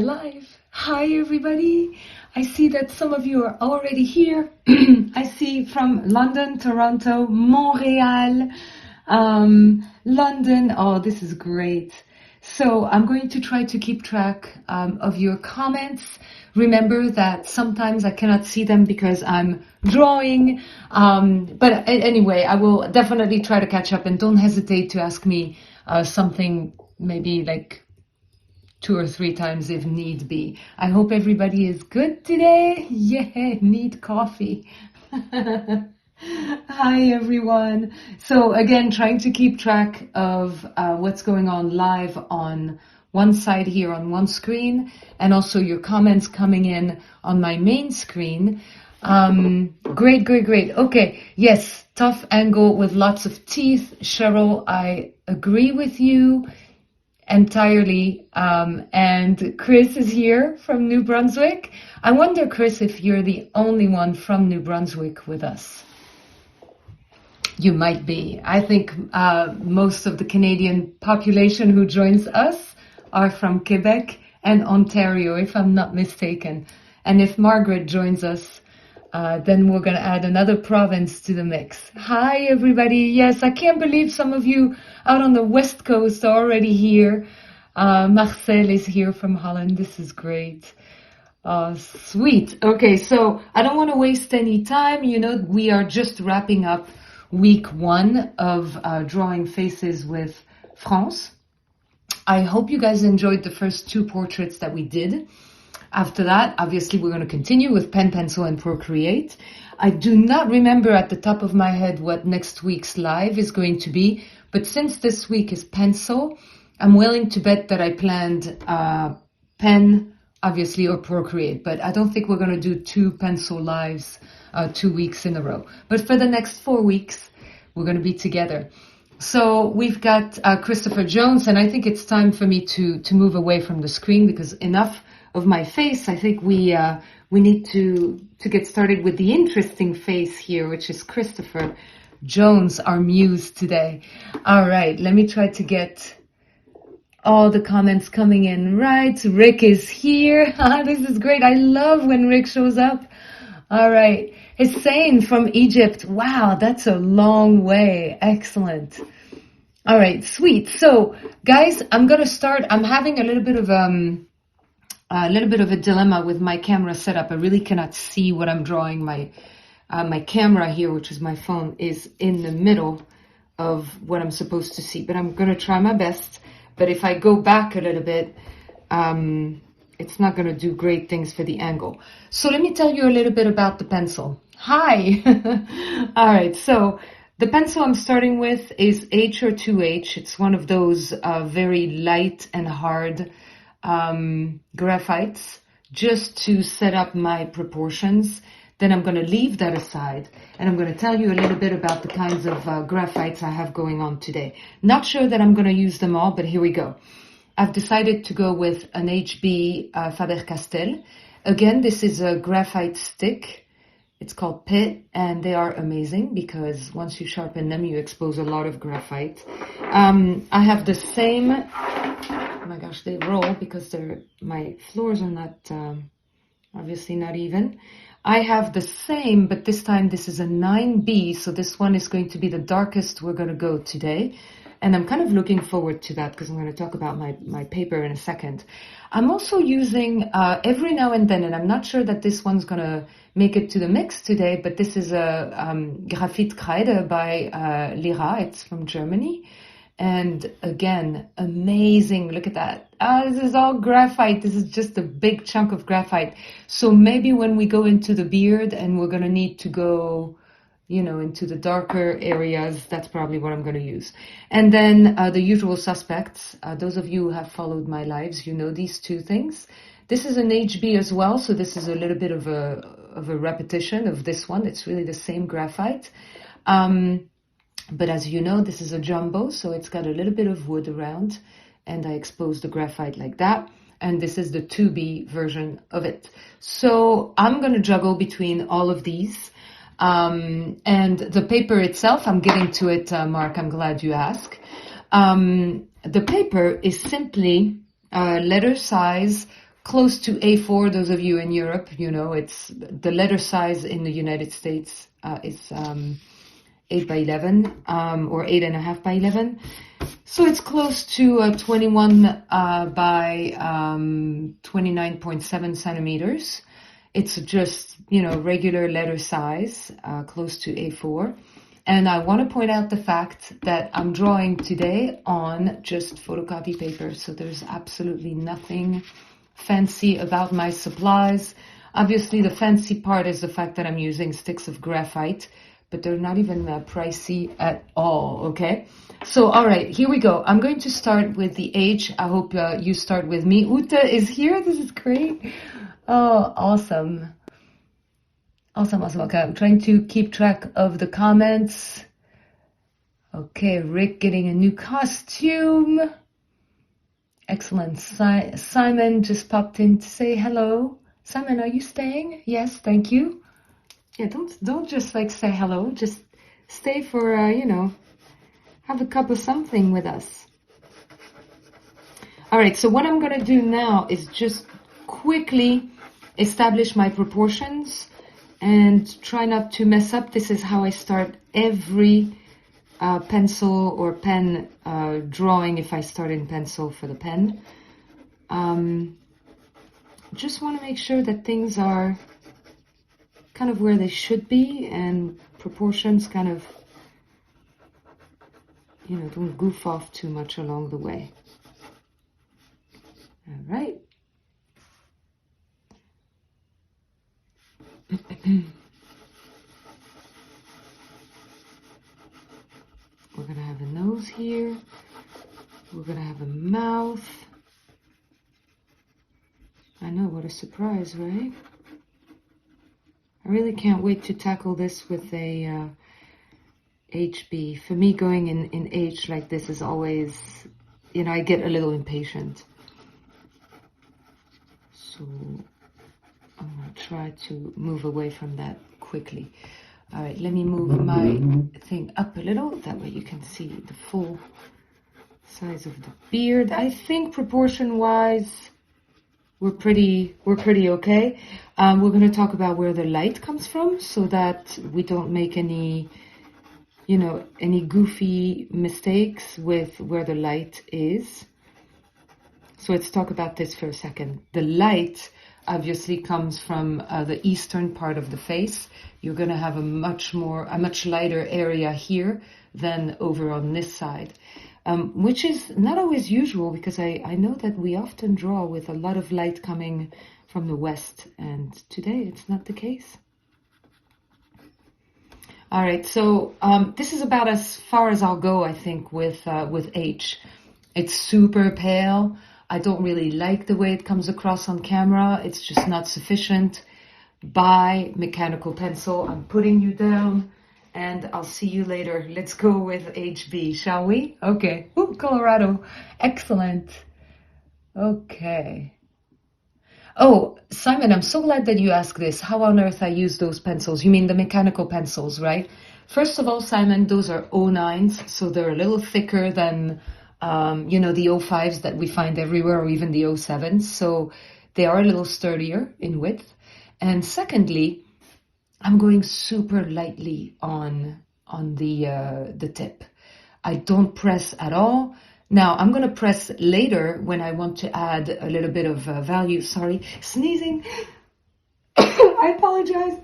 live. Hi, everybody. I see that some of you are already here. I see from London, Toronto, Montreal, London. Oh, this is great. So I'm going to try to keep track of your comments. Remember that sometimes I cannot see them because I'm drawing. But anyway, I will definitely try to catch up, and don't hesitate to ask me something maybe like 2 or 3 times if need be. I hope everybody is good today. Yeah, need coffee. Hi everyone. So again, trying to keep track of what's going on live on one side here on one screen, and also your comments coming in on my main screen. Great. Okay, yes, tough angle with lots of teeth. Cheryl, I agree with you entirely. And Chris is here from New Brunswick. I wonder, Chris, if you're the only one from New Brunswick with us. You might be. I think most of the Canadian population who joins us are from Quebec and Ontario, if I'm not mistaken. And if Margaret joins us, then we're going to add another province to the mix. Hi, everybody. Yes, I can't believe some of you out on the West Coast are already here. Marcel is here from Holland. This is great. Sweet. Okay, so I don't want to waste any time. You know, we are just wrapping up week 1 of Drawing Faces with France. I hope you guys enjoyed the first 2 portraits that we did. After that, obviously, we're going to continue with pen, pencil, and Procreate. I do not remember at the top of my head what next week's live is going to be, but since this week is pencil, I'm willing to bet that I planned pen, obviously, or Procreate, but I don't think we're going to do 2 pencil lives 2 weeks in a row. But for the next 4 weeks, we're going to be together. So we've got Christopher Jones, and I think it's time for me to move away from the screen because enough of my face. I think we need to get started with the interesting face here, which is Christopher Jones, our muse today. All right, let me try to get all the comments coming in right. Rick is here. This is great. I love when Rick shows up. All right, Hussein from Egypt. Wow, that's a long way. Excellent. All right, sweet. So, guys, I'm gonna start. I'm having a little bit of a dilemma with my camera setup. I really cannot see what I'm drawing. My camera here, which is my phone, is in the middle of what I'm supposed to see. But I'm going to try my best. But if I go back a little bit, it's not going to do great things for the angle. So let me tell you a little bit about the pencil. Hi! All right, so the pencil I'm starting with is H or 2H. It's one of those very light and hard graphites, just to set up my proportions. Then I'm going to leave that aside, and I'm going to tell you a little bit about the kinds of graphites I have going on today. Not sure that I'm going to use them all, but here we go. I've decided to go with an HB Faber-Castell. Again, this is a graphite stick. It's called Pit, and they are amazing because once you sharpen them, you expose a lot of graphite. I have the same. Oh my gosh, they roll because my floors are not, obviously not even. I have the same, but this time this is a 9B, so this one is going to be the darkest we're going to go today. And I'm kind of looking forward to that because I'm going to talk about my paper in a second. I'm also using, every now and then, and I'm not sure that this one's going to make it to the mix today, but this is a Graphit Kreide by Lira. It's from Germany. And again, amazing. Look at that. This is all graphite. This is just a big chunk of graphite. So maybe when we go into the beard and we're going to need to go, you know, into the darker areas, that's probably what I'm going to use. And then the usual suspects. Those of you who have followed my lives, you know these 2 things. This is an HB as well. So this is a little bit of a repetition of this one. It's really the same graphite. But as you know, this is a jumbo, so it's got a little bit of wood around, and I exposed the graphite like that. And this is the 2B version of it. So I'm going to juggle between all of these. And the paper itself, I'm getting to it, Mark, I'm glad you asked. The paper is simply letter size close to A4. Those of you in Europe, you know, it's the letter size in the United States is 8 by 11 or 8.5 by 11. So it's close to 21 by 29.7 centimeters. It's just, you know, regular letter size, close to A4. And I want to point out the fact that I'm drawing today on just photocopy paper. So there's absolutely nothing fancy about my supplies. Obviously, the fancy part is the fact that I'm using sticks of graphite, but they're not even pricey at all, okay? So, all right, here we go. I'm going to start with the age. I hope you start with me. Uta is here. This is great. Oh, awesome. Awesome, awesome. Okay, I'm trying to keep track of the comments. Okay, Rick getting a new costume. Excellent. Simon just popped in to say hello. Simon, are you staying? Yes, thank you. Yeah, don't just like say hello. Just stay for, you know, have a cup of something with us. All right, so what I'm going to do now is just quickly establish my proportions and try not to mess up. This is how I start every pencil or pen drawing if I start in pencil for the pen. Just want to make sure that things are kind of where they should be and proportions kind of, you know, don't goof off too much along the way. All right. We're going to have a nose here. We're going to have a mouth. I know, what a surprise, right? I really can't wait to tackle this with a HB. For me, going in H like this is always, you know, I get a little impatient. So I'm going to try to move away from that quickly. All right, let me move my thing up a little. That way you can see the full size of the beard. I think proportion-wise, we're pretty okay. We're going to talk about where the light comes from so that we don't make any, you know, any goofy mistakes with where the light is. So let's talk about this for a second. The light obviously comes from the eastern part of the face. You're going to have a much lighter area here than over on this side, which is not always usual because I know that we often draw with a lot of light coming from the west, and today it's not the case. All right, so this is about as far as I'll go, I think, with H. It's super pale. I don't really like the way it comes across on camera. It's just not sufficient. By mechanical pencil, I'm putting you down, and I'll see you later. Let's go with HB, shall we? Okay. Ooh, Colorado. Excellent. Okay. Oh, Simon, I'm so glad that you asked this. How on earth I use those pencils? You mean the mechanical pencils, right? First of all, Simon, those are 09s, so they're a little thicker than you know, the 05s that we find everywhere, or even the 07s. So they are a little sturdier in width. And secondly, I'm going super lightly on the tip. I don't press at all. Now I'm going to press later when I want to add a little bit of value. Sorry, sneezing. I apologize.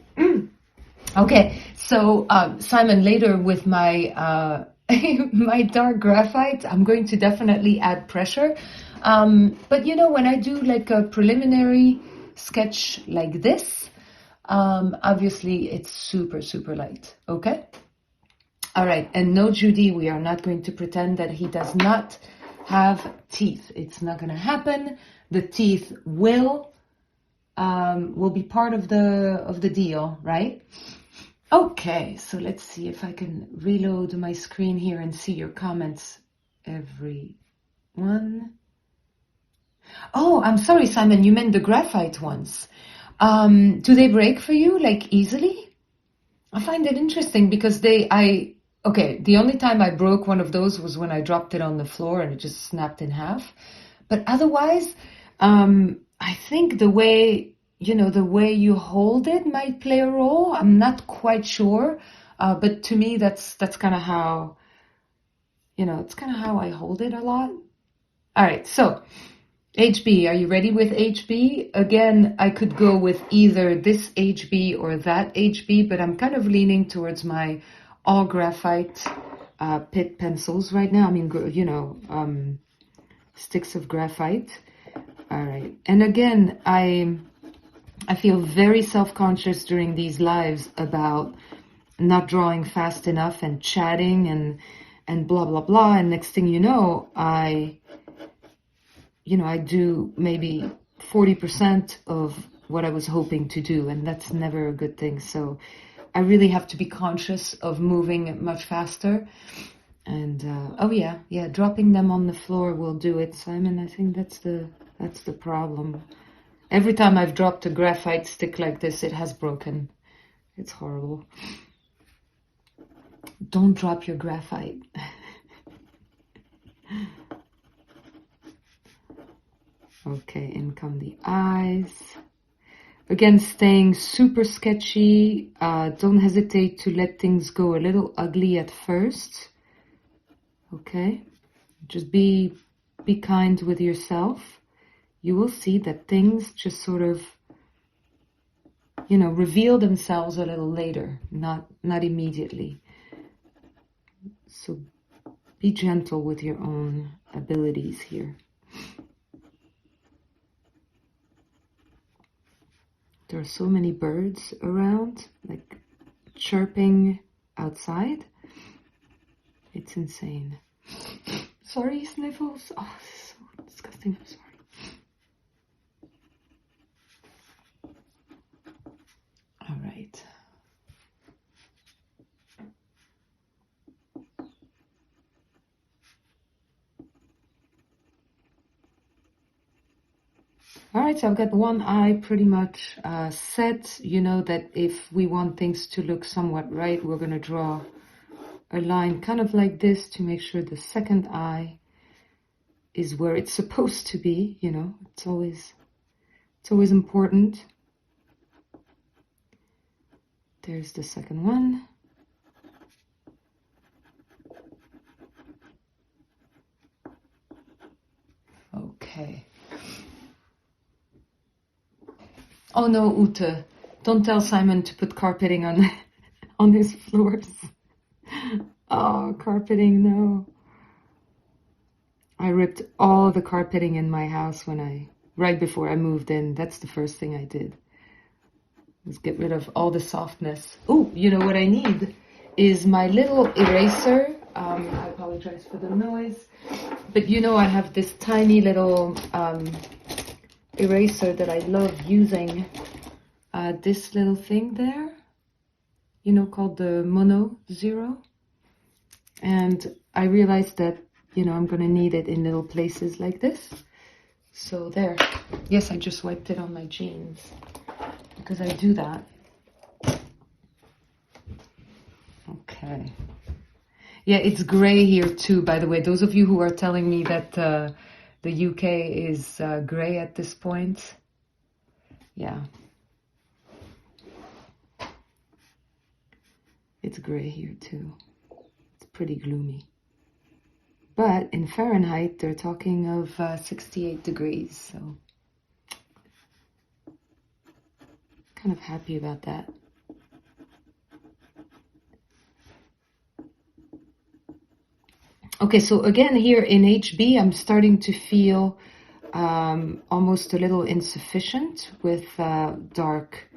Okay, so Simon, later with my my dark graphite, I'm going to definitely add pressure. But you know, when I do like a preliminary sketch like this, obviously it's super, super light. Okay? All right. And no, Judy, we are not going to pretend that he does not have teeth. It's not going to happen. The teeth will be part of the deal, right? Okay, so let's see if I can reload my screen here and see your comments, everyone. Oh, I'm sorry, Simon, you meant the graphite ones. Do they break for you, like, easily? I find it interesting because the only time I broke one of those was when I dropped it on the floor and it just snapped in half. But otherwise, I think the way, the way you hold it might play a role. I'm not quite sure. But to me, that's kind of how, it's kind of how I hold it a lot. All right, so HB, are you ready with HB? Again, I could go with either this HB or that HB, but I'm kind of leaning towards my all graphite pit pencils right now. I mean, sticks of graphite. All right, and again, I feel very self-conscious during these lives about not drawing fast enough and chatting and blah blah blah, and next thing you know, I do maybe 40% of what I was hoping to do, and that's never a good thing. So I really have to be conscious of moving much faster. And oh yeah, dropping them on the floor will do it, Simon. I think that's the problem. Every time I've dropped a graphite stick like this, it has broken. It's horrible. Don't drop your graphite. Okay, in come the eyes. Again, staying super sketchy. Don't hesitate to let things go a little ugly at first. Okay, just be kind with yourself. You will see that things just sort of, reveal themselves a little later, not immediately. So be gentle with your own abilities here. There are so many birds around, like chirping outside. It's insane. Sorry, sniffles. Oh, this is so disgusting. I'm sorry. All right. All right, so I've got one eye pretty much set. You know that if we want things to look somewhat right, we're going to draw a line kind of like this to make sure the second eye is where it's supposed to be. It's always important. There's the second one. Okay. Oh no, Ute, don't tell Simon to put carpeting on his floors. Oh, carpeting, no. I ripped all the carpeting in my house right before I moved in. That's the first thing I did. Was get rid of all the softness. Oh, you know what I need is my little eraser. I apologize for the noise, but I have this tiny little eraser that I love using. This little thing there, called the Mono Zero. And I realized that, I'm going to need it in little places like this. So there. Yes, I just wiped it on my jeans because I do that. Okay. Yeah, it's gray here too, by the way. Those of you who are telling me that the UK is gray at this point. Yeah. It's gray here too. It's pretty gloomy. But in Fahrenheit, they're talking of 68 degrees, so kind of happy about that. Okay, so again here in HB, I'm starting to feel almost a little insufficient with dark,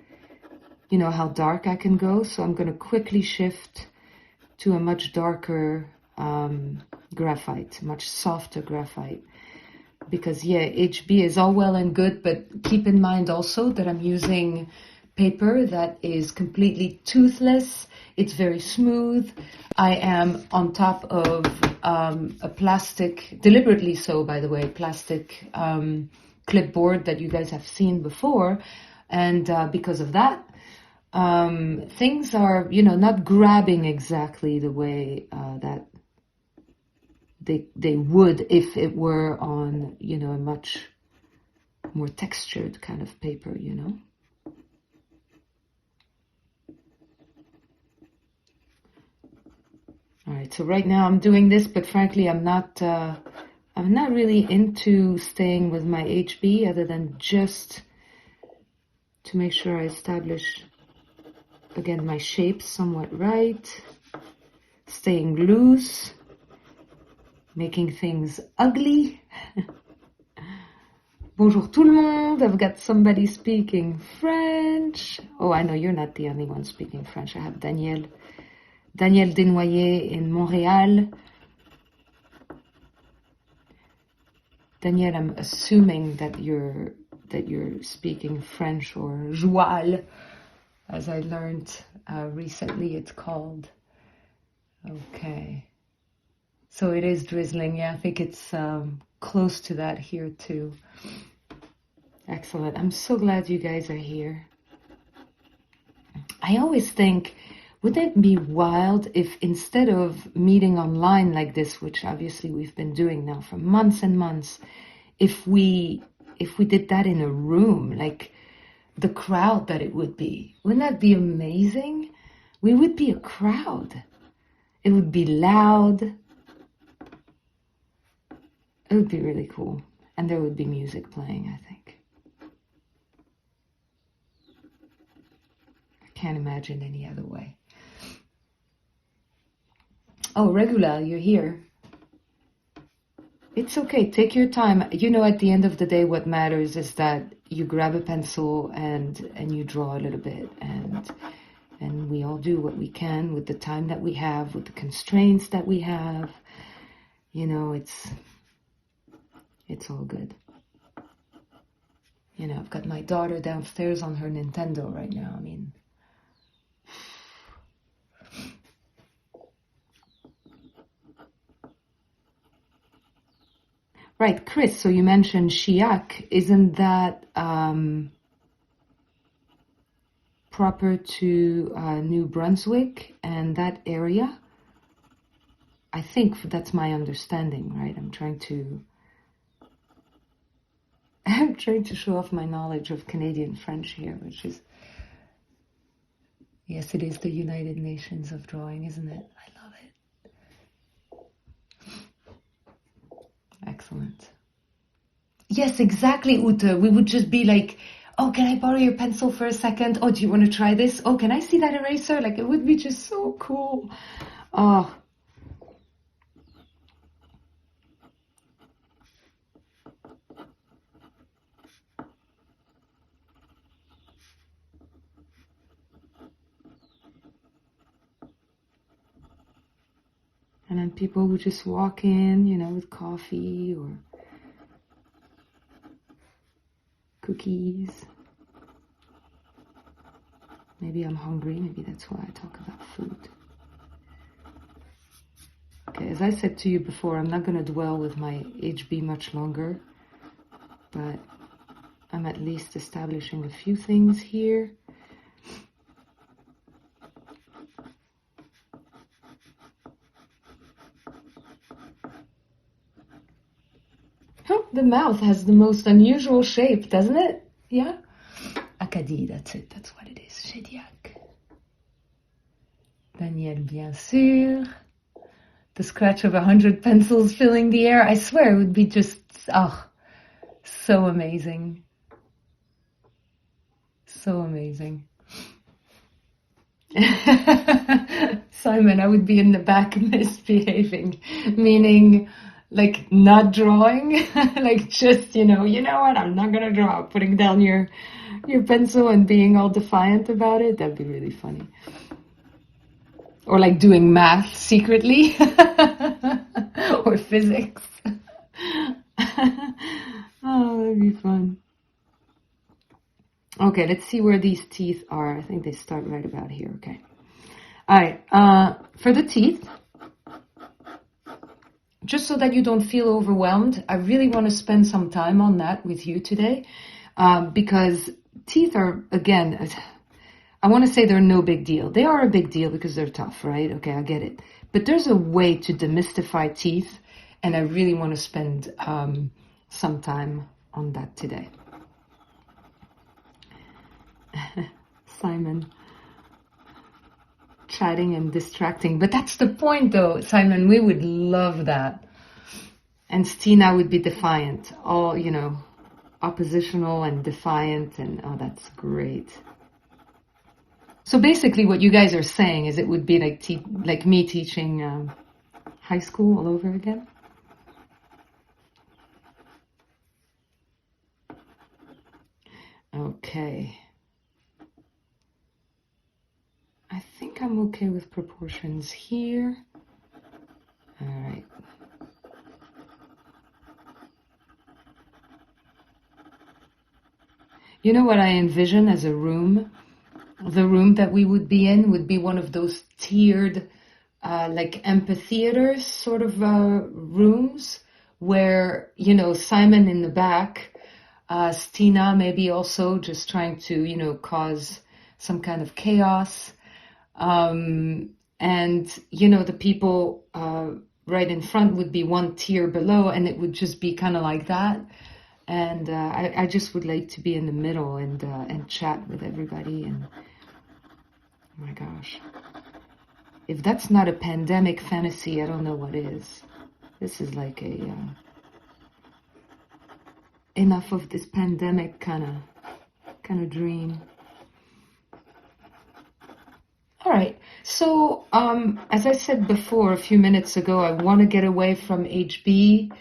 how dark I can go. So I'm going to quickly shift to a much darker graphite, much softer graphite. Because HB is all well and good, but keep in mind also that I'm using paper that is completely toothless. It's very smooth. I am on top of a plastic, deliberately so, by the way, plastic clipboard that you guys have seen before. And because of that, things are, not grabbing exactly the way that they would if it were on, a much more textured kind of paper, you know. All right, so right now I'm doing this, but frankly, I'm not really into staying with my HB other than just to make sure I establish, again, my shape somewhat right, staying loose, making things ugly. Bonjour tout le monde, I've got somebody speaking French. Oh, I know you're not the only one speaking French. I have Daniel Desnoyers in Montréal. Daniel, I'm assuming that you're speaking French, or joual, as I learned recently it's called. Okay. So it is drizzling. Yeah, I think it's close to that here too. Excellent. I'm so glad you guys are here. I always think, wouldn't it be wild if instead of meeting online like this, which obviously we've been doing now for months and months, if we did that in a room, like the crowd that it would be? Wouldn't that be amazing? We would be a crowd. It would be loud. It would be really cool. And there would be music playing, I think. I can't imagine any other way. Oh, Regula, you're here. It's okay, take your time. You know, at the end of the day, what matters is that you grab a pencil and you draw a little bit, and we all do what we can with the time that we have, with the constraints that we have. You know, it's all good. You know, I've got my daughter downstairs on her Nintendo right now. I mean, right, Chris, so you mentioned Chiac. Isn't that proper to New Brunswick and that area? I think that's my understanding, right? I'm trying to show off my knowledge of Canadian French here, which is, yes, it is the United Nations of drawing, isn't it? I love it. Excellent. Yes, exactly, Ute. We would just be like, oh, can I borrow your pencil for a second? Oh, do you want to try this? Oh, can I see that eraser? Like, it would be just so cool. Oh. And then people would just walk in, you know, with coffee or cookies. Maybe I'm hungry. Maybe that's why I talk about food. Okay, as I said to you before, I'm not going to dwell with my HB much longer, but I'm at least establishing a few things here. Oh, the mouth has the most unusual shape, doesn't it? Yeah? Acadie, that's it. That's what it is. Chediac. Daniel, bien sûr. The scratch of 100 pencils filling the air. I swear it would be just, oh, so amazing. So amazing. Simon, I would be in the back misbehaving, meaning like not drawing, like just, you know what, I'm not gonna draw, putting down your pencil and being all defiant about it. That'd be really funny. Or like doing math secretly, or physics. Oh, that'd be fun. Okay, let's see where these teeth are. I think they start right about here. Okay. All right. For the teeth, just so that you don't feel overwhelmed, I really want to spend some time on that with you today, because teeth are, again, I want to say they're no big deal. They are a big deal because they're tough, right? Okay, I get it. But there's a way to demystify teeth, and I really want to spend some time on that today. Simon. Chatting and distracting. But that's the point though, Simon. We would love that. And Stina would be defiant. All, you know, oppositional and defiant. And oh, that's great. So basically what you guys are saying is it would be like me teaching high school all over again. Okay. I think I'm okay with proportions here. All right. You know what I envision as a room? The room that we would be in would be one of those tiered, like amphitheater sort of rooms where, you know, Simon in the back, Stina maybe also just trying to, you know, cause some kind of chaos. And, you know, the people right in front would be one tier below, and it would just be kind of like that. And I just would like to be in the middle and chat with everybody. And oh my gosh, if that's not a pandemic fantasy, I don't know what is. This is like a enough of this pandemic kind of dream. All right. So as I said before a few minutes ago, I want to get away from HB,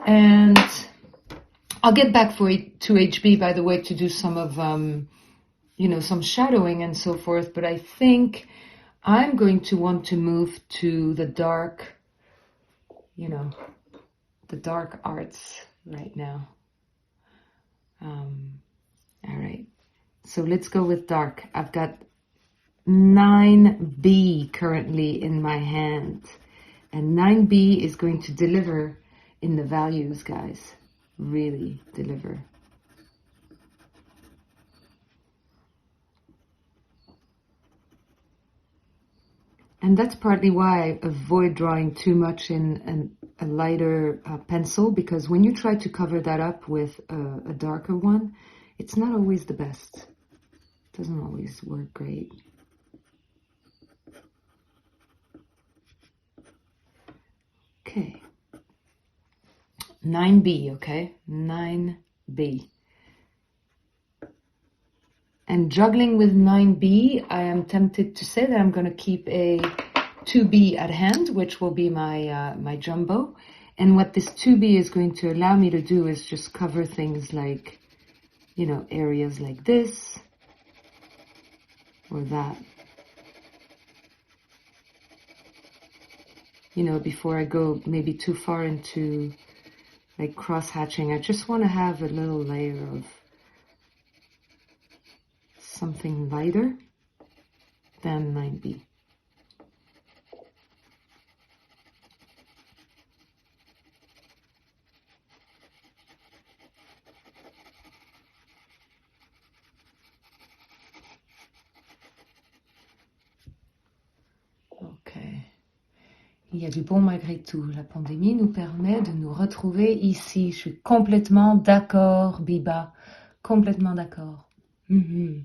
and I'll get back to HB, by the way, to do some of, you know, some shadowing and so forth. But I think I'm going to want to move to the dark, you know, the dark arts right now. All right. So let's go with dark. I've got 9B currently in my hand. And 9B is going to deliver in the values, guys. Really deliver. And that's partly why I avoid drawing too much in a lighter pencil, because when you try to cover that up with a darker one, it's not always the best. It doesn't always work great. Okay. 9B, okay? 9B. And juggling with 9B, I am tempted to say that I'm going to keep a 2B at hand, which will be my my jumbo. And what this 2B is going to allow me to do is just cover things like, you know, areas like this or that. You know, before I go maybe too far into like cross-hatching, I just want to have a little layer of something lighter than 9B. Okay. Il y a du bon malgré tout. La pandémie nous permet de nous retrouver ici. Je suis complètement d'accord, Biba. Complètement d'accord. Mm-hmm.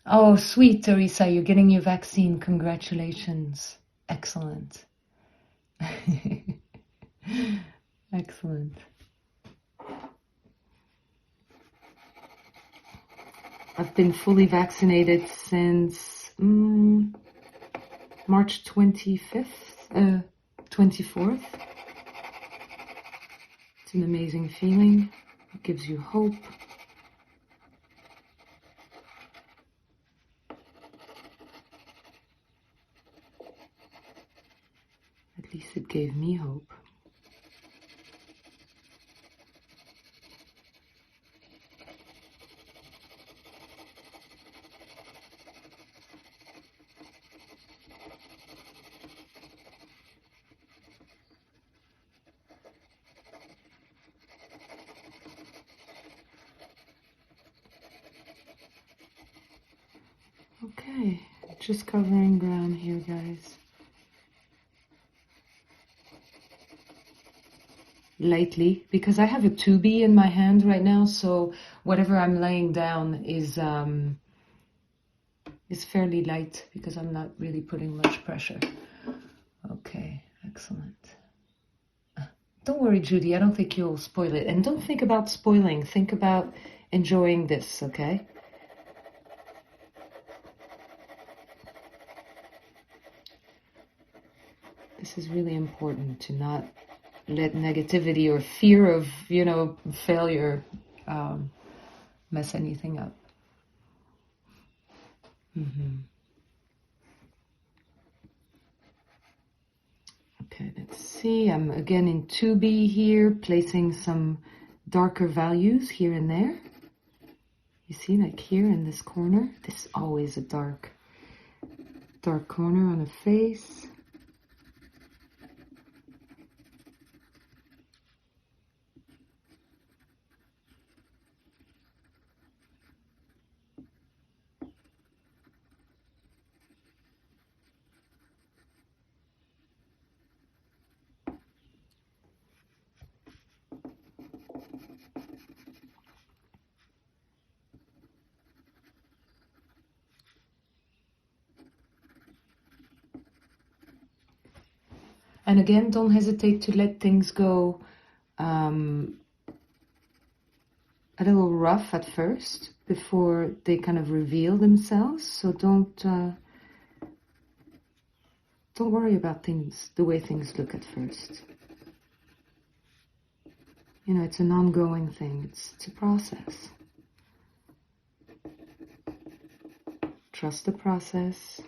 Oh, sweet, Teresa, you're getting your vaccine. Congratulations. Excellent. Excellent. I've been fully vaccinated since March 25th, 24th. It's an amazing feeling. It gives you hope. At least it gave me hope. Okay, just covering ground here, guys. lightly, because I have a 2B in my hand right now, so whatever I'm laying down is fairly light because I'm not really putting much pressure. Okay, excellent. Don't worry, Judy, I don't think you'll spoil it. And don't think about spoiling, think about enjoying this, okay? This is really important, to not let negativity or fear of, failure mess anything up. Okay, let's see. I'm again in 2B here, placing some darker values here and there. You see, like here in this corner, this is always a dark corner on a face. And again, don't hesitate to let things go a little rough at first before they kind of reveal themselves. So don't worry about things, the way things look at first. It's an ongoing thing. It's a process. Trust the process.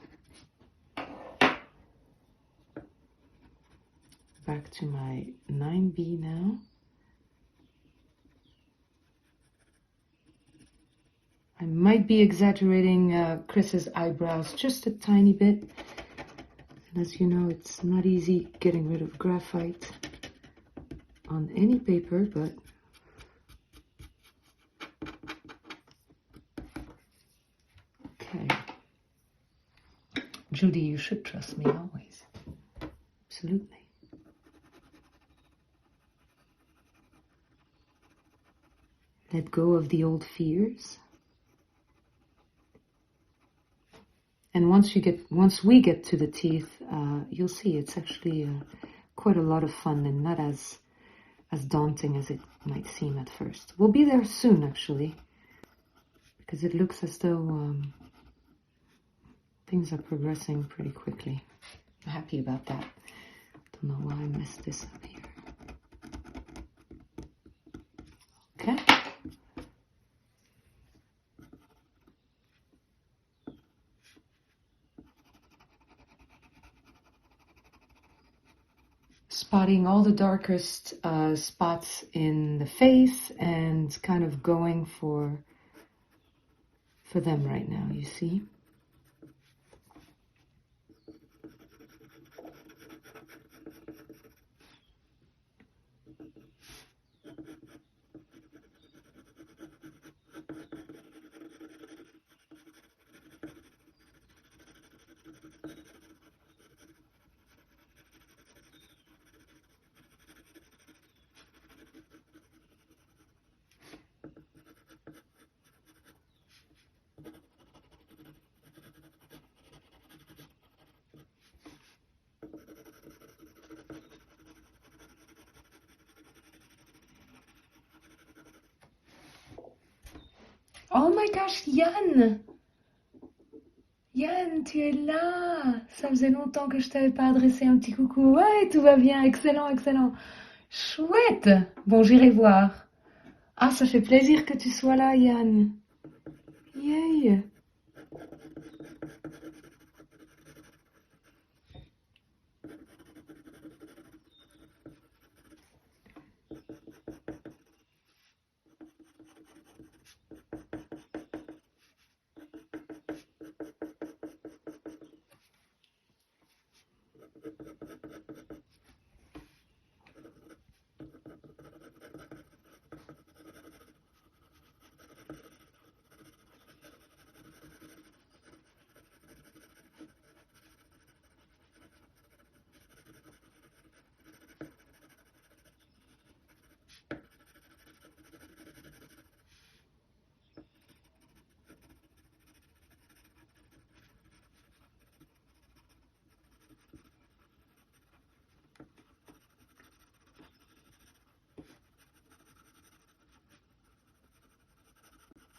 Back to my 9B now. I might be exaggerating Chris's eyebrows just a tiny bit. And as you know, it's not easy getting rid of graphite on any paper, but okay. Judy, you should trust me always. Absolutely. Let go of the old fears. And once we get to the teeth, you'll see it's actually quite a lot of fun and not as daunting as it might seem at first. We'll be there soon, actually, because it looks as though things are progressing pretty quickly. I'm happy about that. Don't know why I messed this up here. Okay. Spotting all the darkest spots in the face and kind of going for them right now, you see? Oh my gosh, Yann! Yann, tu es là! Ça faisait longtemps que je t'avais pas adressé un petit coucou. Ouais, tout va bien, excellent, excellent. Chouette! Bon, j'irai voir. Ah, ça fait plaisir que tu sois là, Yann. Yay!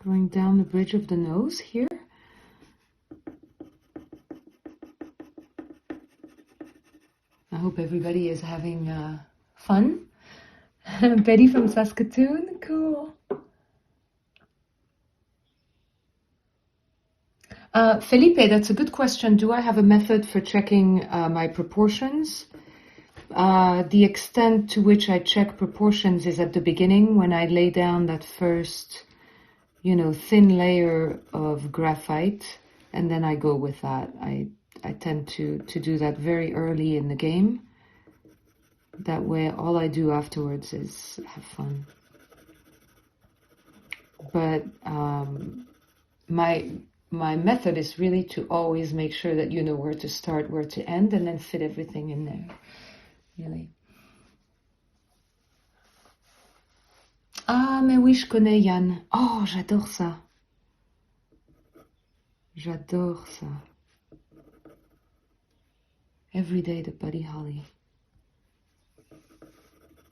Going down the bridge of the nose here. I hope everybody is having fun. Betty from Saskatoon, cool. Felipe, that's a good question. Do I have a method for checking my proportions? The extent to which I check proportions is at the beginning when I lay down that first, thin layer of graphite, and then I go with that. I tend to do that very early in the game. That way, all I do afterwards is have fun. But my method is really to always make sure that you know where to start, where to end, and then fit everything in there. Really. Ah, mais oui, je connais Yann. Oh, j'adore ça. J'adore ça. Every day de Buddy Holly.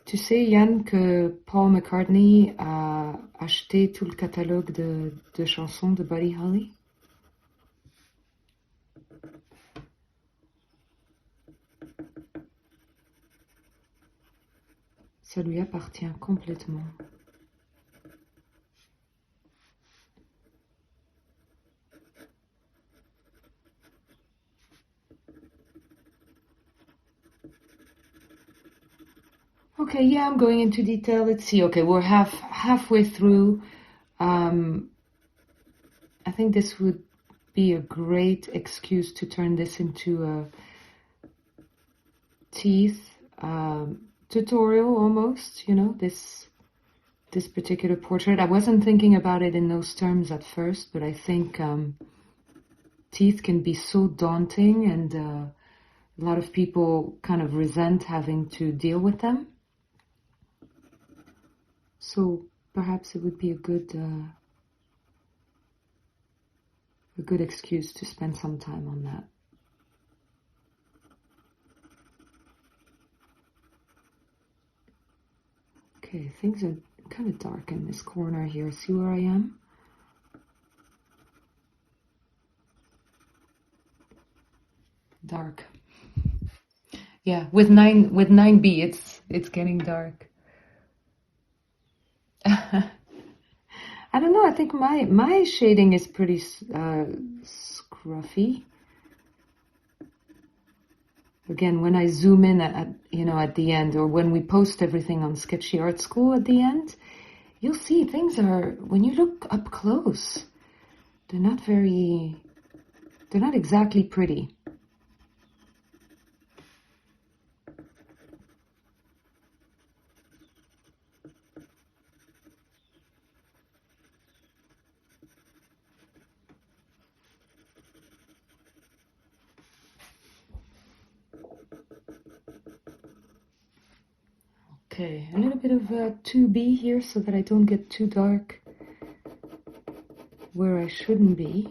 Tu sais, Yann, que Paul McCartney a acheté tout le catalogue de chansons de Buddy Holly? Ça lui appartient complètement. Okay, yeah, I'm going into detail. Let's see. Okay, we're halfway through. I think this would be a great excuse to turn this into a teeth tutorial almost, this particular portrait. I wasn't thinking about it in those terms at first, but I think teeth can be so daunting, and a lot of people kind of resent having to deal with them. So perhaps it would be a good excuse to spend some time on that. Okay, things are kind of dark in this corner here. See where I am? Dark. Yeah, with 9B, it's getting dark. I don't know. I think my shading is pretty scruffy. Again, when I zoom in at the end, or when we post everything on Sketchy Art School at the end, you'll see things are, when you look up close, they're not exactly pretty. Okay, a little bit of 2B here so that I don't get too dark where I shouldn't be.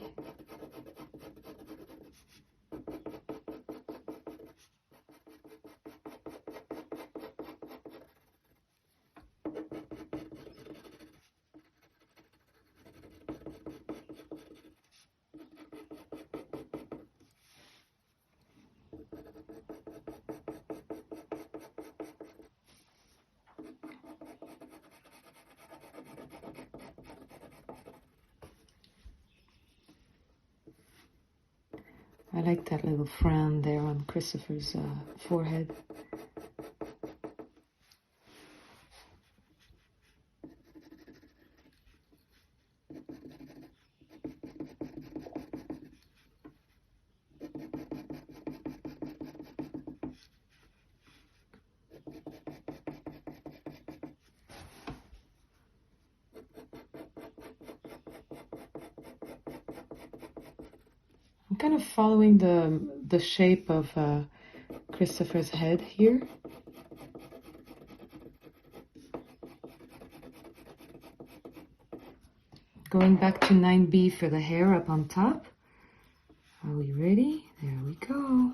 I like that little frown there on Christopher's forehead. I'm kind of following the shape of Christopher's head here. Going back to 9B for the hair up on top. Are we ready? There we go.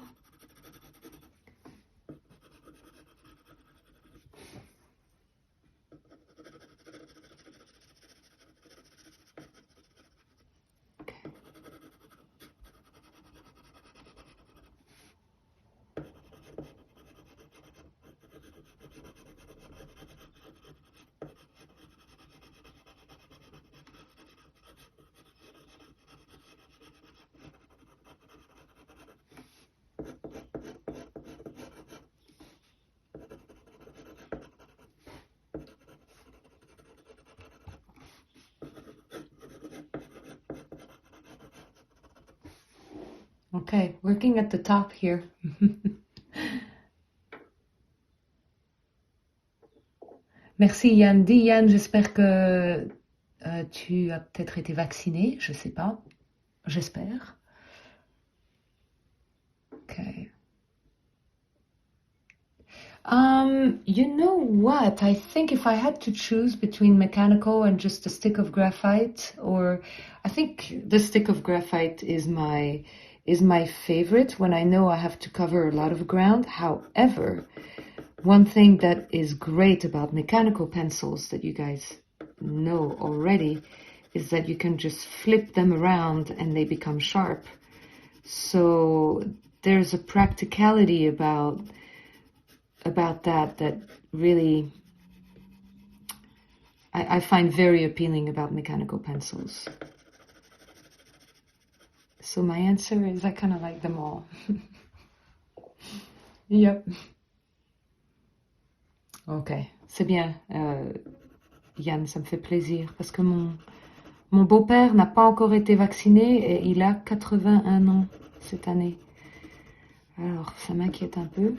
Okay, working at the top here. Merci Yann. Dis Yann, j'espère que tu as peut-être été vacciné, je sais pas. J'espère. Okay. You know what? I think if I had to choose between mechanical and just a stick of graphite, or I think the stick of graphite is my favorite when I know I have to cover a lot of ground. However, one thing that is great about mechanical pencils that you guys know already is that you can just flip them around and they become sharp. So there's a practicality about that really I find very appealing about mechanical pencils. So my answer is I kind of like them all. Yep. Ok, c'est bien, Yann, ça me fait plaisir parce que mon beau-père n'a pas encore été vacciné et il a 81 ans cette année. Alors, ça m'inquiète un peu.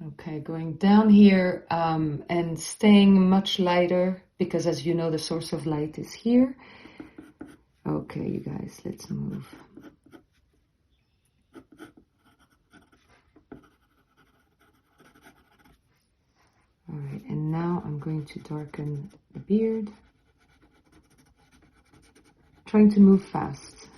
Okay, going down here and staying much lighter because as you know the source of light is here. Okay, you guys, let's move. All right, and now I'm going to darken the beard. Trying to move fast.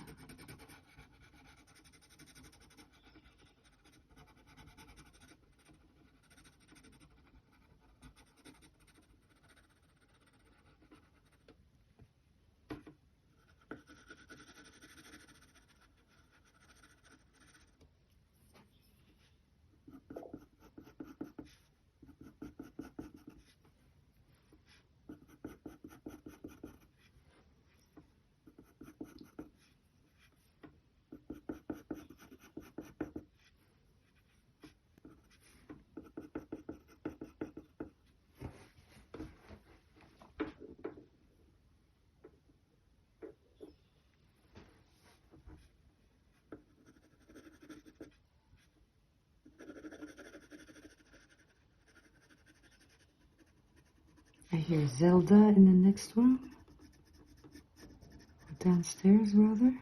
I hear Zelda in the next room. Downstairs, rather.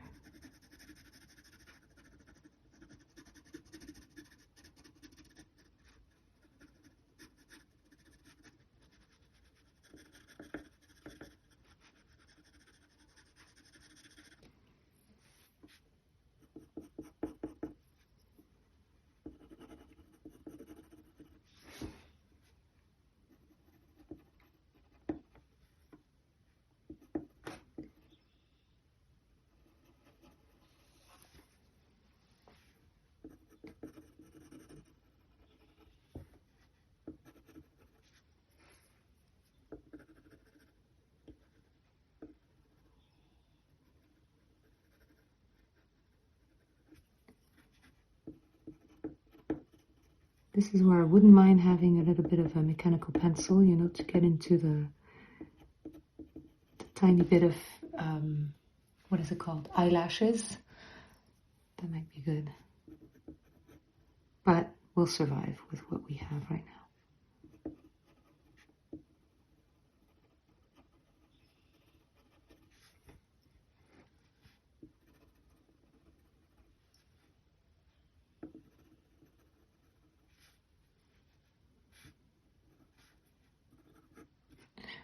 This is where I wouldn't mind having a little bit of a mechanical pencil, you know, to get into the tiny bit of, what is it called? Eyelashes. That might be good. But we'll survive with what we have right now.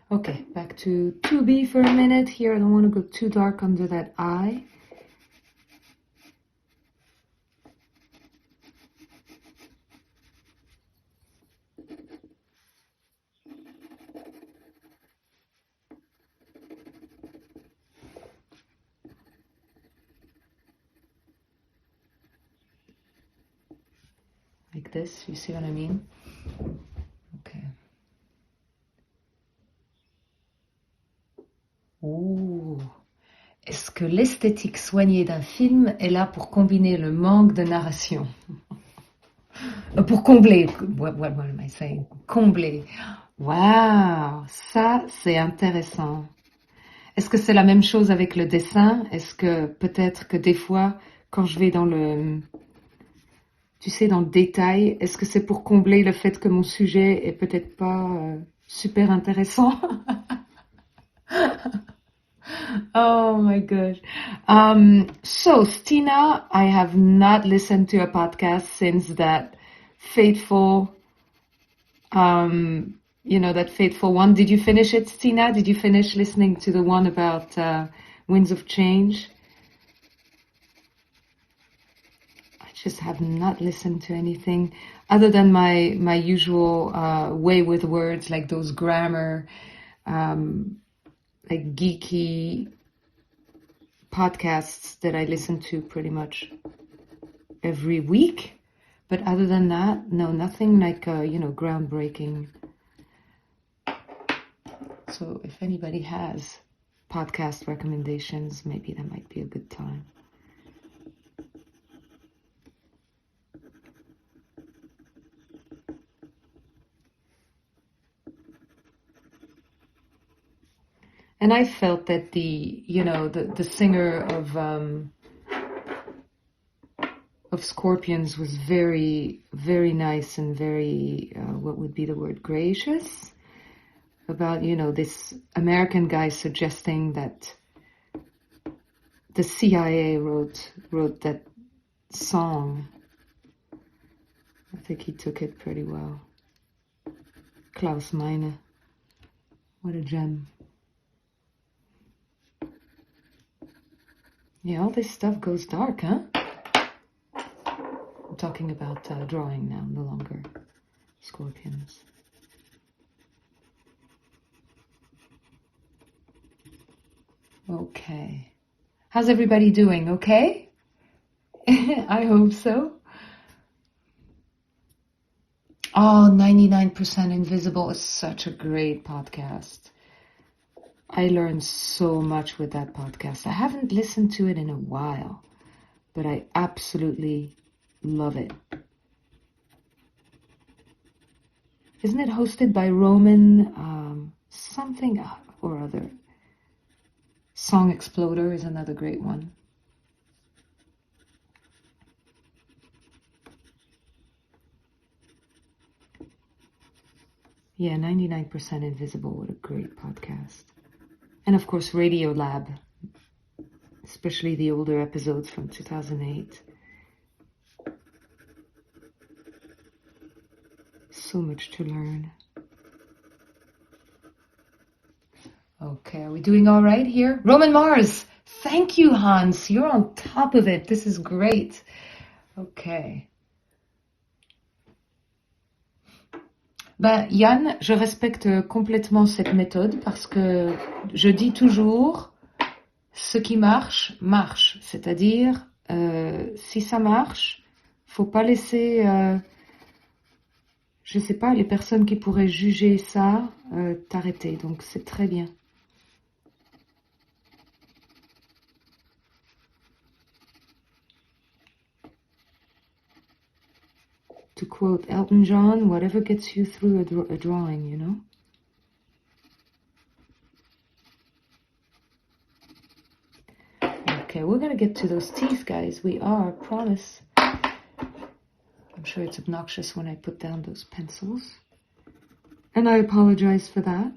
Okay, back to 2B for a minute. Here, I don't want to go too dark under that eye. Like this, you see what I mean? Okay. Ouh. Est-ce que l'esthétique soignée d'un film est là pour combiner le manque de narration? Pour combler. What am I saying? Combler. Wow, ça c'est intéressant. Est-ce que c'est la même chose avec le dessin? Est-ce que peut-être que des fois, quand je vais dans le, tu sais, dans le détail, est-ce que c'est pour combler le fait que mon sujet est peut-être pas super intéressant? Oh my gosh. So, Stina, I have not listened to a podcast since that fateful, that fateful one. Did you finish it, Stina? Did you finish listening to the one about Winds of Change? I just have not listened to anything other than my usual way with words, like those grammar, like geeky podcasts that I listen to pretty much every week. But other than that, no, nothing like, groundbreaking. So if anybody has podcast recommendations, maybe that might be a good time. And I felt that the singer of Scorpions was very, very nice and very, what would be the word, gracious about, this American guy suggesting that the CIA wrote that song. I think he took it pretty well. Klaus Meine. What a gem. Yeah, all this stuff goes dark, huh? I'm talking about drawing now, no longer Scorpions. Okay. How's everybody doing? Okay? I hope so. Oh, 99% Invisible is such a great podcast. I learned so much with that podcast. I haven't listened to it in a while, but I absolutely love it. Isn't it hosted by Roman something or other? Song Exploder is another great one. Yeah, 99% Invisible, what a great podcast. And of course, Radio Lab, especially the older episodes from 2008. So much to learn. Okay, are we doing all right here? Roman Mars, thank you, Hans. You're on top of it. This is great. Okay. Ben, Yann, je respecte complètement cette méthode parce que je dis toujours ce qui marche, marche. C'est-à-dire, si ça marche, faut pas laisser, je sais pas, les personnes qui pourraient juger ça, t'arrêter. Donc, c'est très bien. To quote Elton John, whatever gets you through a drawing, you know? Okay, we're gonna get to those teeth, guys. We are, promise. I'm sure it's obnoxious when I put down those pencils. And I apologize for that.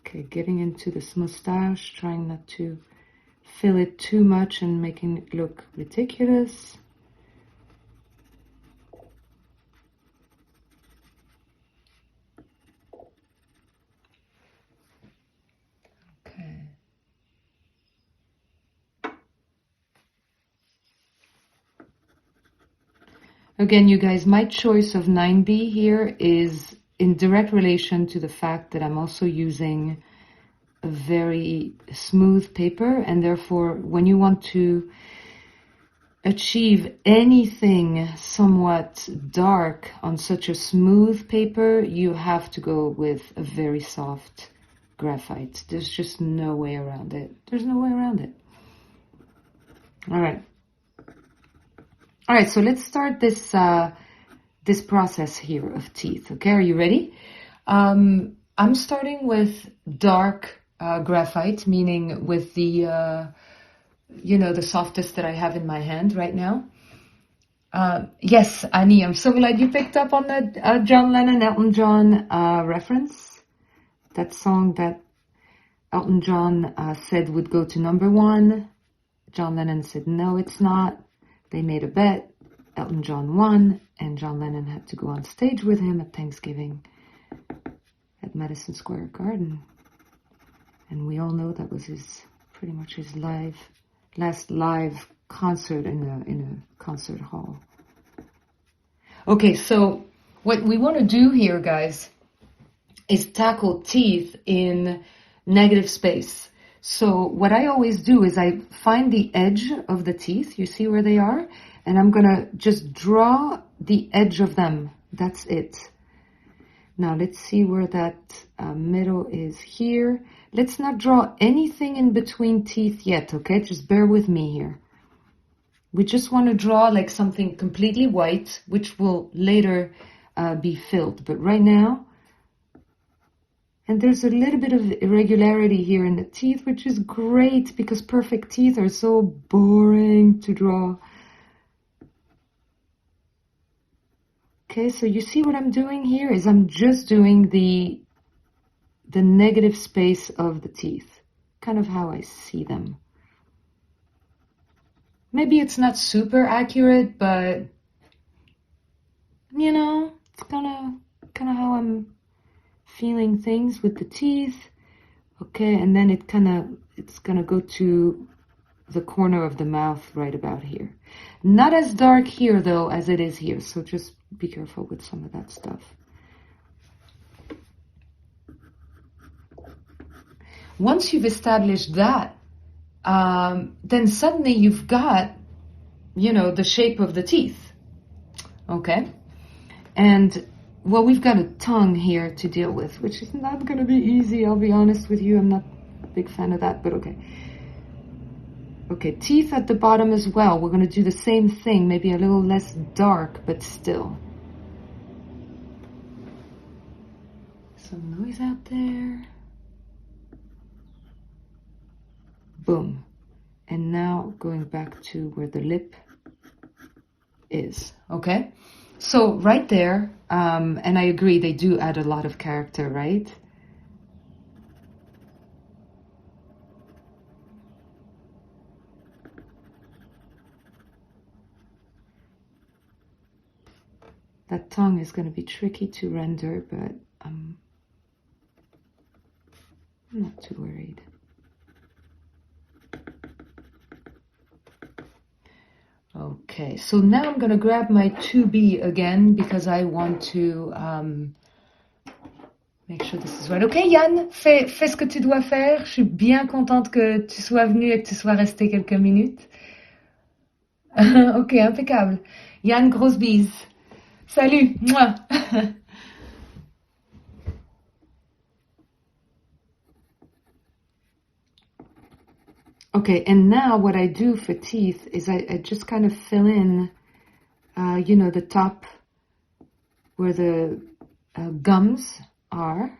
Okay, getting into this mustache, trying not to fill it too much and making it look ridiculous. Okay. Again, you guys, my choice of 9B here is in direct relation to the fact that I'm also using a very smooth paper, and therefore when you want to achieve anything somewhat dark on such a smooth paper, you have to go with a very soft graphite. There's just no way around it. There's no way around it. All right. All right, so let's start this this process here of teeth. Okay, are you ready? I'm starting with dark graphite, meaning with the, the softest that I have in my hand right now. Yes, Annie, I'm so glad you picked up on that John Lennon, Elton John reference. That song that Elton John said would go to #1. John Lennon said, no, it's not. They made a bet. Elton John won, and John Lennon had to go on stage with him at Thanksgiving at Madison Square Garden. And we all know that was pretty much his last live concert in a concert hall. Okay, so what we want to do here, guys, is tackle teeth in negative space. So what I always do is I find the edge of the teeth, you see where they are, and I'm gonna just draw the edge of them. That's it. Now let's see where that middle is here. Let's not draw anything in between teeth yet, okay? Just bear with me here. We just want to draw like something completely white, which will later be filled. But right now, and there's a little bit of irregularity here in the teeth, which is great because perfect teeth are so boring to draw. Okay, so you see what I'm doing here is I'm just doing the negative space of the teeth, kind of how I see them. Maybe it's not super accurate, but it's kind of how I'm feeling things with the teeth. Okay, and then it's gonna go to the corner of the mouth right about here. Not as dark here though as it is here, so just be careful with some of that stuff. Once you've established that, then suddenly you've got, the shape of the teeth. Okay? And, well, we've got a tongue here to deal with, which is not going to be easy, I'll be honest with you. I'm not a big fan of that, but okay. Okay, teeth at the bottom as well. We're going to do the same thing, maybe a little less dark, but still. Some noise out there. Boom. And now going back to where the lip is, okay? So right there, and I agree, they do add a lot of character, right? That tongue is going to be tricky to render, but I'm not too worried. Okay, so now I'm going to grab my 2B again because I want to make sure this is right. Okay, Yann, fais ce que tu dois faire. Je suis bien contente que tu sois venu et que tu sois resté quelques minutes. Ok, impeccable. Yann, grosse bise. Salut. Mouah. Okay, and now what I do for teeth is I just kind of fill in, the top where the gums are.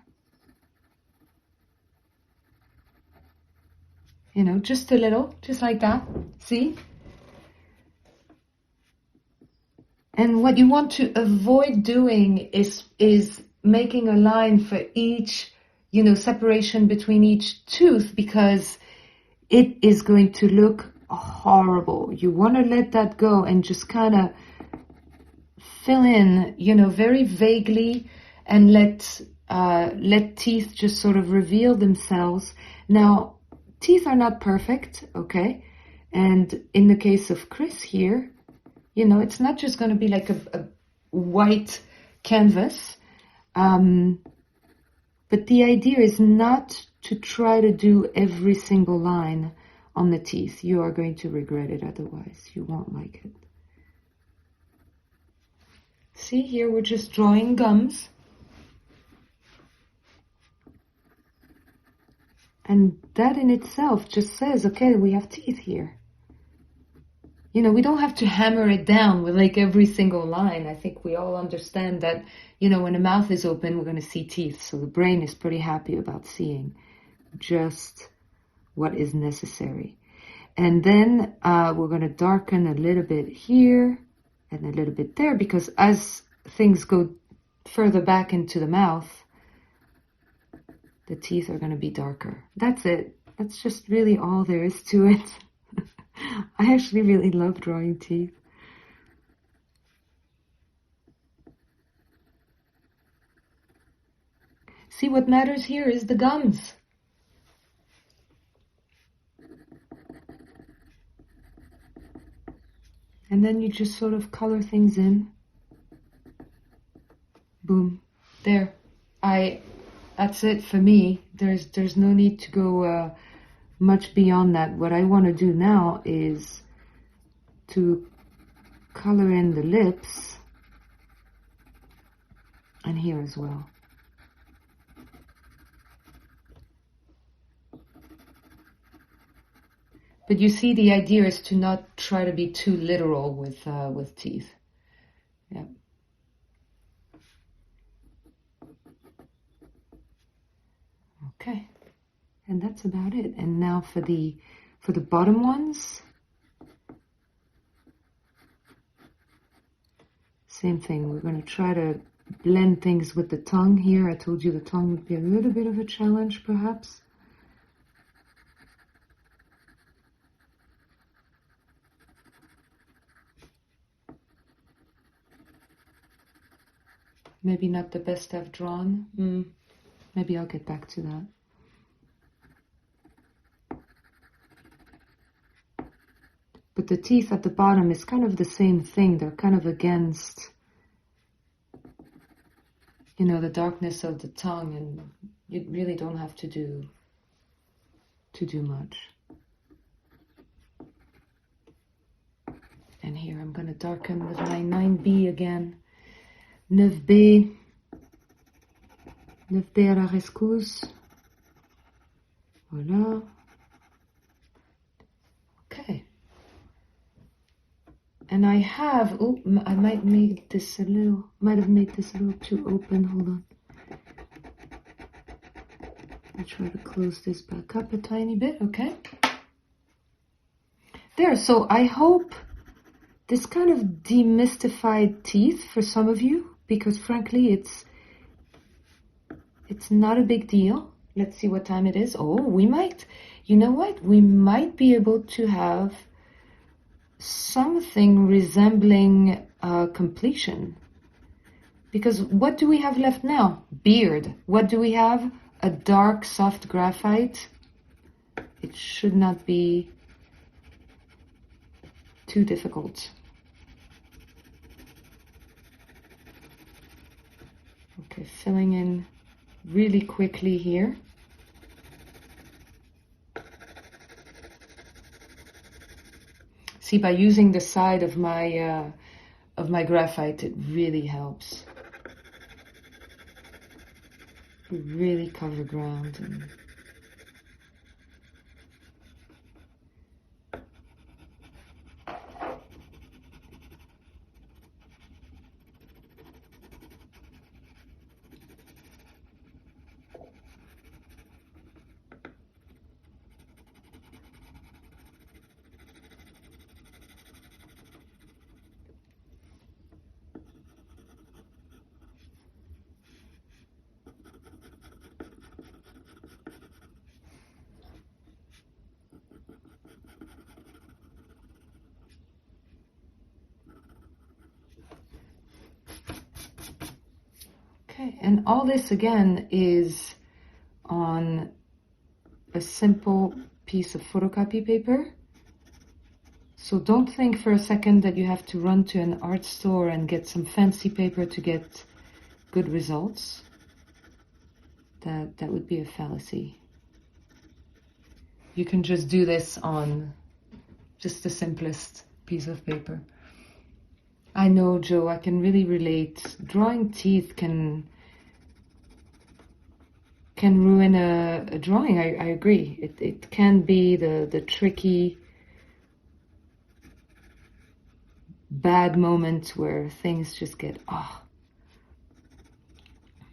Just a little, just like that. See? And what you want to avoid doing is making a line for each, separation between each tooth, because it is going to look horrible. You want to let that go and just kind of fill in, very vaguely, and let teeth just sort of reveal themselves. Now, teeth are not perfect, okay? And in the case of Chris here, it's not just going to be like a white canvas. But the idea is not to try to do every single line on the teeth. You are going to regret it otherwise. You won't like it. See, here we're just drawing gums. And that in itself just says, okay, we have teeth here. you know, we don't have to hammer it down with like every single line. I think we all understand that, you know, when the mouth is open, we're going to see teeth. So the brain is pretty happy about seeing just what is necessary. And then we're going to darken a little bit here and a little bit there, because as things go further back into the mouth, the teeth are going to be darker. That's it. That's just really all there is to it. I actually really love drawing teeth. See, what matters here is the gums. And then you just sort of color things in. Boom. There. That's it for me. There's no need to go much beyond that. What I want to do now is to color in the lips and here as well. But you see, the idea is to not try to be too literal with teeth. Yeah. Okay, and that's about it. And now for the bottom ones, same thing. We're going to try to blend things with the tongue here. I told you the tongue would be a little bit of a challenge, perhaps. Maybe not the best I've drawn. Maybe I'll get back to that. But the teeth at the bottom is kind of the same thing. They're kind of against, you know, the darkness of the tongue, and you really don't have to do much. And here I'm going to darken with my 9B again. 9B. 9B à la rescousse. Voilà. Okay. And I have, I might have made this a little too open. Hold on. I'll try to close this back up a tiny bit, okay? There, so I hope this kind of demystified teeth for some of you, because frankly, it's not a big deal. Let's see what time it is. Oh, we might, you know what? We might be able to have something resembling completion. Because what do we have left now? Beard. What do we have? A dark, soft graphite. It should not be too difficult. Okay, filling in really quickly here. See, by using the side of my graphite, it really helps. You really cover ground. And okay, and all this again is on a simple piece of photocopy paper. So don't think for a second that you have to run to an art store and get some fancy paper to get good results. That would be a fallacy. You can just do this on just the simplest piece of paper. I know, Joe, I can really relate. Drawing teeth can ruin a drawing. I agree. It can be the tricky bad moment where things just get,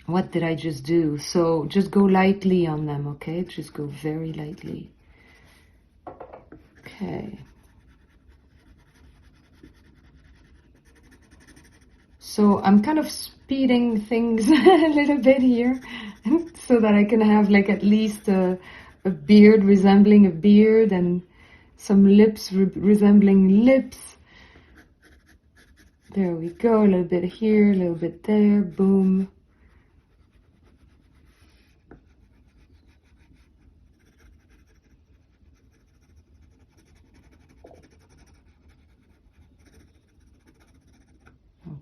what did I just do? So just go lightly on them, okay? Just go very lightly. Okay. So I'm kind of speeding things a little bit here so that I can have like at least a beard resembling a beard and some lips resembling lips. There we go, a little bit here, a little bit there, boom.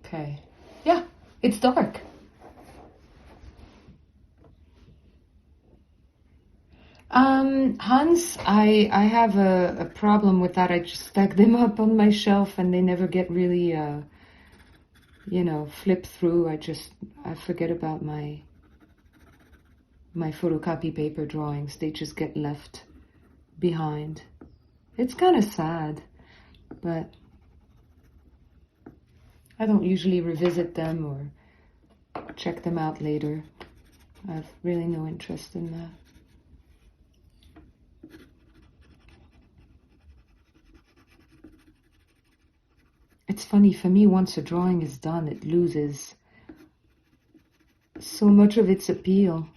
Okay, yeah, it's dark. Hans, I have a problem with that. I just stack them up on my shelf and they never get really, you know, flip through. I forget about my photocopy paper drawings. They just get left behind. It's kind of sad, but I don't usually revisit them or check them out later. I have really no interest in that. It's funny, for me, once a drawing is done, it loses so much of its appeal.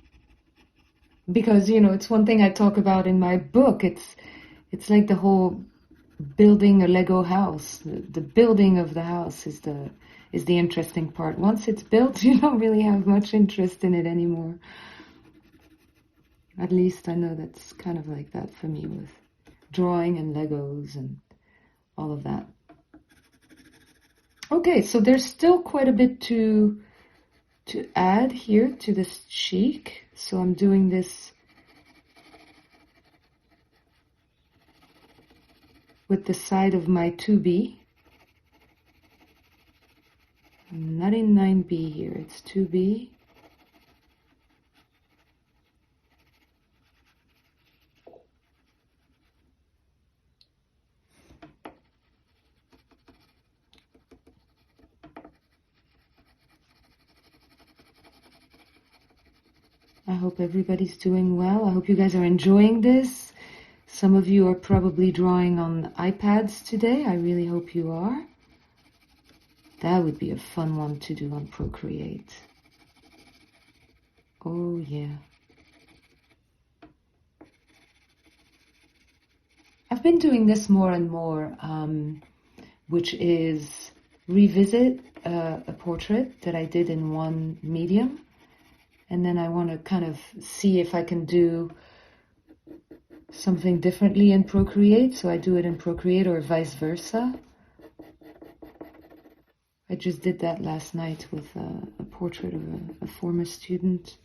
Because, you know, it's one thing I talk about in my book. It's like the whole building a Lego house. The building of the house is the interesting part. Once it's built, you don't really have much interest in it anymore. At least I know that's kind of like that for me with drawing and Legos and all of that. Okay, so there's still quite a bit to add here to this cheek. So I'm doing this with the side of my 2B. I'm not in 9B here, it's 2B. I hope everybody's doing well. I hope you guys are enjoying this. Some of you are probably drawing on iPads today. I really hope you are. That would be a fun one to do on Procreate. Oh yeah. I've been doing this more and more, which is revisit a portrait that I did in one medium. And then I want to kind of see if I can do something differently in Procreate. So I do it in Procreate or vice versa. I just did that last night with a portrait of a former student.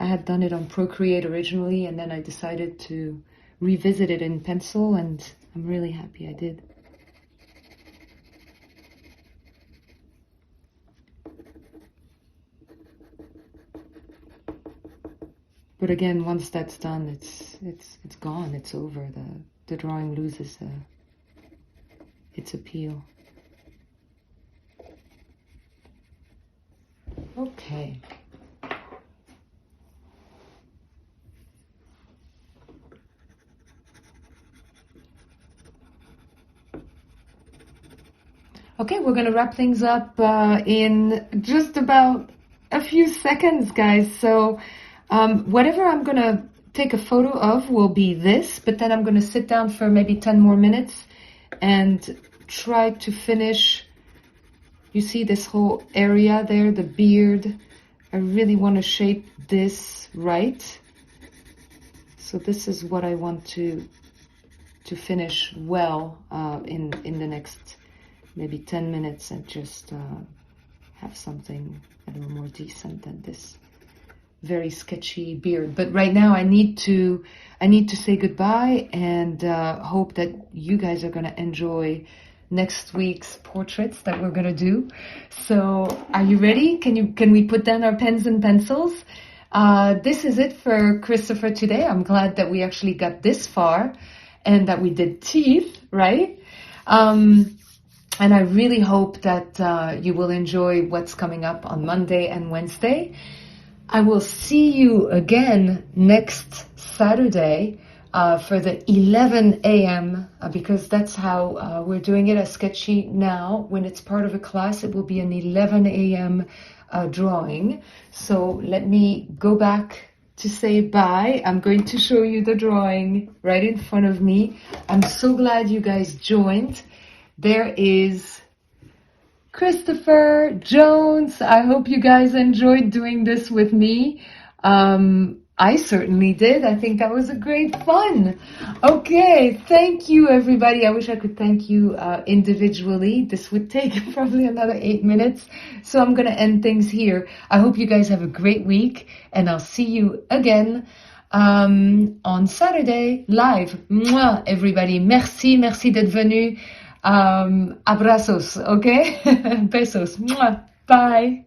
I had done it on Procreate originally, and then I decided to revisit it in pencil, and I'm really happy I did. But again, once that's done, it's gone. It's over. The drawing loses its appeal. Okay. Okay, we're gonna wrap things up in just about a few seconds, guys. So. Whatever I'm going to take a photo of will be this, but then I'm going to sit down for maybe 10 more minutes and try to finish. You see this whole area there, the beard. I really want to shape this right. So this is what I want to finish well in the next maybe 10 minutes and just have something a little more decent than this very sketchy beard. But right now I need to say goodbye and hope that you guys are going to enjoy next week's portraits that we're going to do. So are you ready? Can we put down our pens and pencils? This is it for Christopher today. I'm glad that we actually got this far and that we did teeth, right? And I really hope that you will enjoy what's coming up on Monday and Wednesday. I will see you again next Saturday for the 11 a.m. Because that's how we're doing it at Sketchy now. When it's part of a class, it will be an 11 a.m. Drawing. So let me go back to say bye. I'm going to show you the drawing right in front of me. I'm so glad you guys joined. There is Christopher Jones. I hope you guys enjoyed doing this with me. I certainly did. I think that was a great fun. Okay, thank you everybody. I wish I could thank you individually. This would take probably another 8 minutes. So I'm going to end things here. I hope you guys have a great week and I'll see you again on Saturday live. Mwah, everybody. Merci d'être venu. Abrazos, okay? Besos. Mwah. Bye.